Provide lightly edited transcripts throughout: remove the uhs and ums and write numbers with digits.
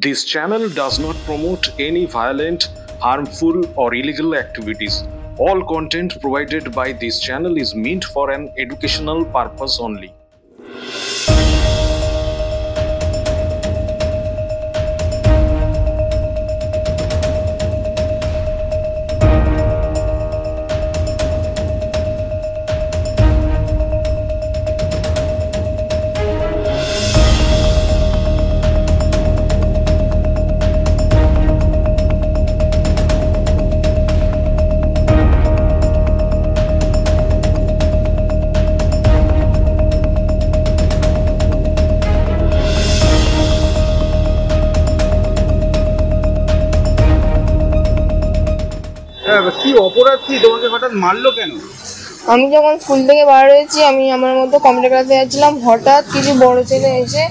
This channel does not promote any violent, harmful, or illegal activities. All content provided by this channel is meant for an educational purpose only. কি অপরাধ কি তোমাকে হঠাৎ মারলো কেন? আমি যখন স্কুল থেকে বার হয়েছি, আমি আমার মতো কম্পিউটার ক্লাসে যাচ্ছিলাম, হঠাৎ কিছু বড় ছেলে এসে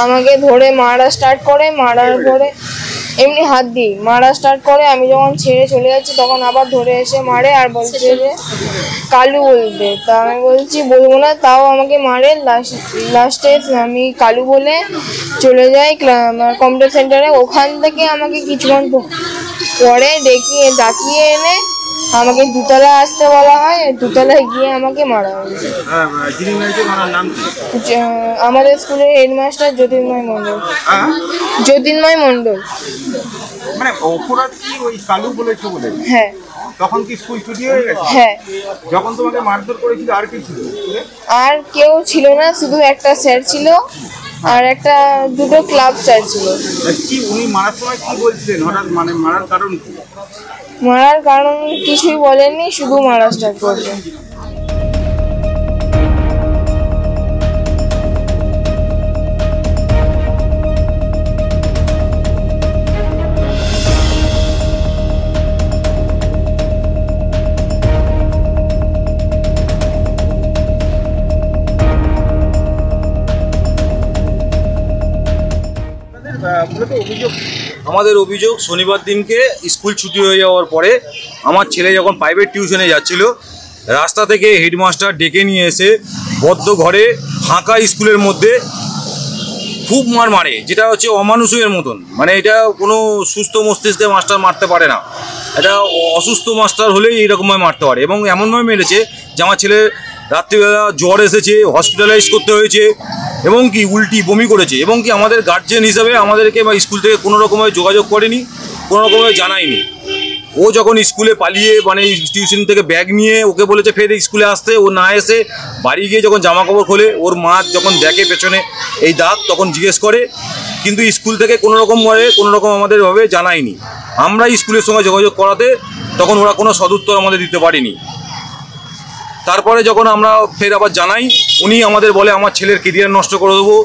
আমাকে ধরে মারা স্টার্ট করে। মারার পরে এমনি হাত দিই মারা স্টার্ট করে। আমি যখন ছেড়ে চলে যাচ্ছি তখন আবার ধরে এসে মারে আর বলছে যে কালু বলতে। তা আমি বলছি বলবো না, তাও আমাকে মারে। লাস্টে আমি কালু বলে চলে যাই কম্পিউটার সেন্টারে। ওখান থেকে আমাকে কিছুক্ষণ পরে ডাকিয়ে এনে আমাকে দুতলা আসতে বলা হয়। দুতলায় গিয়ে আমাকে মারা হয়েছে। আমাদের স্কুলের হেডমাস্টার জ্যোতির্ময় মণ্ডল। জ্যোতির্ময় মণ্ডল। মানে অপরাধ কি ওই কালু বলেছো বলে? হ্যাঁ। তখন কি স্কুল ছুটি হয়ে গেছে? হ্যাঁ। যখন তোমাকে মারধর করেছিল আর কি ছিল? আর কেউ ছিল না, শুধু একটা স্যার ছিল আর দুটো ক্লাব স্যার ছিল। কি উনি মারার সময় কি বলছিলেন হঠাৎ? মানে মারার কারণ কি? মারার কারণ কিছুই বলেননি, শুধু মারা স্টার্ট করছে। আমাদের অভিযোগ, শনিবার দিনকে স্কুল ছুটি হয়ে যাওয়ার পরে আমার ছেলে যখন প্রাইভেট টিউশনে যাচ্ছিল, রাস্তা থেকে হেডমাস্টার ডেকে নিয়ে এসে বদ্ধ ঘরে ফাঁকা স্কুলের মধ্যে খুব মারে, যেটা হচ্ছে অমানুষের মতন। মানে এটা কোনো সুস্থ মস্তিষ্কে মাস্টার মারতে পারে না, এটা অসুস্থ মাস্টার হলেই এইরকমভাবে মারতে পারে। এবং এমনভাবে মেরেছে যে আমার ছেলে রাত্রিবেলা জ্বর এসেছে, হসপিটালাইজ করতে হয়েছে, এবং কি উল্টি বমি করেছে। এবং কি আমাদের গার্জেন হিসাবে আমাদেরকে বা স্কুল থেকে কোনো রকমভাবে যোগাযোগ করেনি, কোনো রকমভাবে জানায়নি। ও যখন স্কুলে পালিয়ে মানে টিউশন থেকে ব্যাগ নিয়ে ওকে বলেছে ফের স্কুলে আসতে, ও না এসে বাড়ি গিয়ে যখন জামা কাপড় খোলে, ওর মা যখন দেখে পেছনে এই দাগ, তখন জিজ্ঞেস করে। কিন্তু স্কুল থেকে কোনো রকম আমাদেরভাবে জানায়নি। আমরা স্কুলের সঙ্গে যোগাযোগ করাতে তখন ওরা কোনো সদুত্তর আমাদের দিতে পারেনি। তারপরে যখন আমরা ফের আবার জানাই, উনি আমাদের বলে আমার ছেলের কেরিয়ার নষ্ট করে দেবো,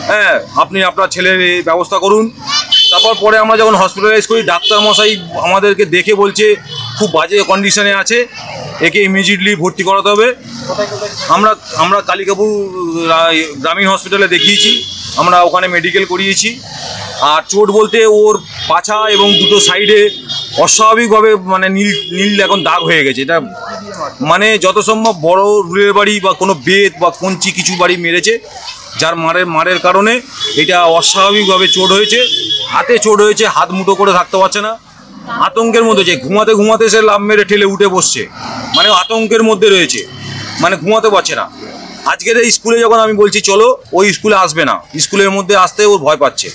হ্যাঁ আপনি আপনার ছেলের ব্যবস্থা করুন। পরে আমরা যখন হসপিটালাইজ করি, ডাক্তার মশাই আমাদেরকে দেখে বলছে খুব বাজে কন্ডিশনে আছে, একে ইমিডিয়েটলি ভর্তি করাতে হবে। আমরা কালিকাপুর গ্রামীণ হসপিটালে দেখিয়েছি, আমরা ওখানে মেডিকেল করিয়েছি। আর চোট বলতে ওর পাছা এবং দুটো সাইডে অস্বাভাবিকভাবে মানে নীল এখন দাগ হয়ে গেছে। এটা মানে যত সম্ভব বড় রুলের বাড়ি বা কোনো বেত বা কঞ্চি কিছু বাড়ি মেরেছে, যার মারের কারণে এটা অস্বাভাবিকভাবে চোট হয়েছে। হাতে চোট হয়েছে, হাত মুঠো করে থাকতে পারছে না, আতঙ্কের মধ্যে যে ঘুমাতে সে লাফ মেরে ঠেলে উঠে বসছে, মানে আতঙ্কের মধ্যে রয়েছে, মানে ঘুমাতে পারছে না। আজকের এই স্কুলে যখন আমি বলছি চলো, ওই স্কুলে আসবে না, স্কুলের মধ্যে আসতে ওর ভয় পাচ্ছে।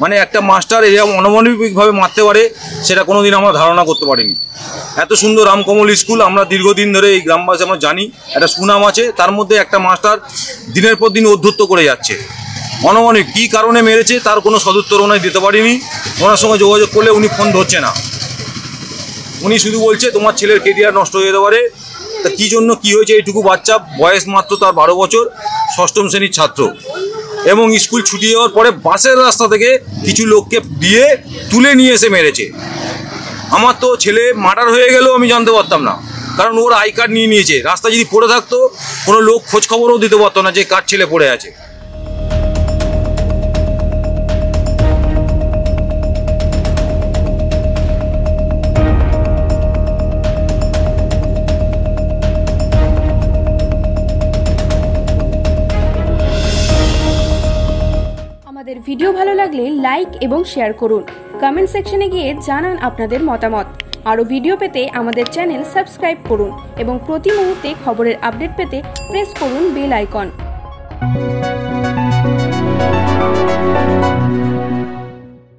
মানে একটা মাস্টার এরকম অনমানবিকভাবে মারতে পারে সেটা কোনোদিন আমরা ধারণা করতে পারিনি। এত সুন্দর রামকমল স্কুল, আমরা দীর্ঘদিন ধরে এই গ্রামবাসী আমরা জানি একটা সুনাম আছে, তার মধ্যে একটা মাস্টার দিনের পর দিন অধ্যত্ত করে যাচ্ছে। অনমানিক কী কারণে মেরেছে তার কোনো সদুত্তর ওনায় দিতে পারিনি। ওনার সঙ্গে যোগাযোগ করলে উনি ফোন ধরছে না, উনি শুধু বলছে তোমার ছেলের কেরিয়ার নষ্ট হয়ে যেতে পারে। তা কী জন্য কী হয়েছে, এইটুকু বাচ্চা বয়স মাত্র তার 12 বছর, 6ম শ্রেণীর ছাত্র। এবং স্কুল ছুটি যাওয়ার পরে বাসের রাস্তা থেকে কিছু লোককে দিয়ে তুলে নিয়ে এসে মেরেছে। আমার তো ছেলে মার্ডার হয়ে গেলেও আমি জানতে পারতাম না, কারণ ওর আই কার্ড নিয়ে নিয়েছে। রাস্তা যদি পড়ে থাকতো কোনো লোক খোঁজ খবরও দিতে পারতো না যে কার ছেলে পড়ে আছে। ভিডিও ভালো লাগলে লাইক এবং শেয়ার করুন। কমেন্ট সেকশনে গিয়ে জানান আপনাদের মতামত। আরও ভিডিও পেতে আমাদের চ্যানেল সাবস্ক্রাইব করুন এবং প্রতি মুহূর্তে খবরের আপডেট পেতে প্রেস করুন বেল আইকন।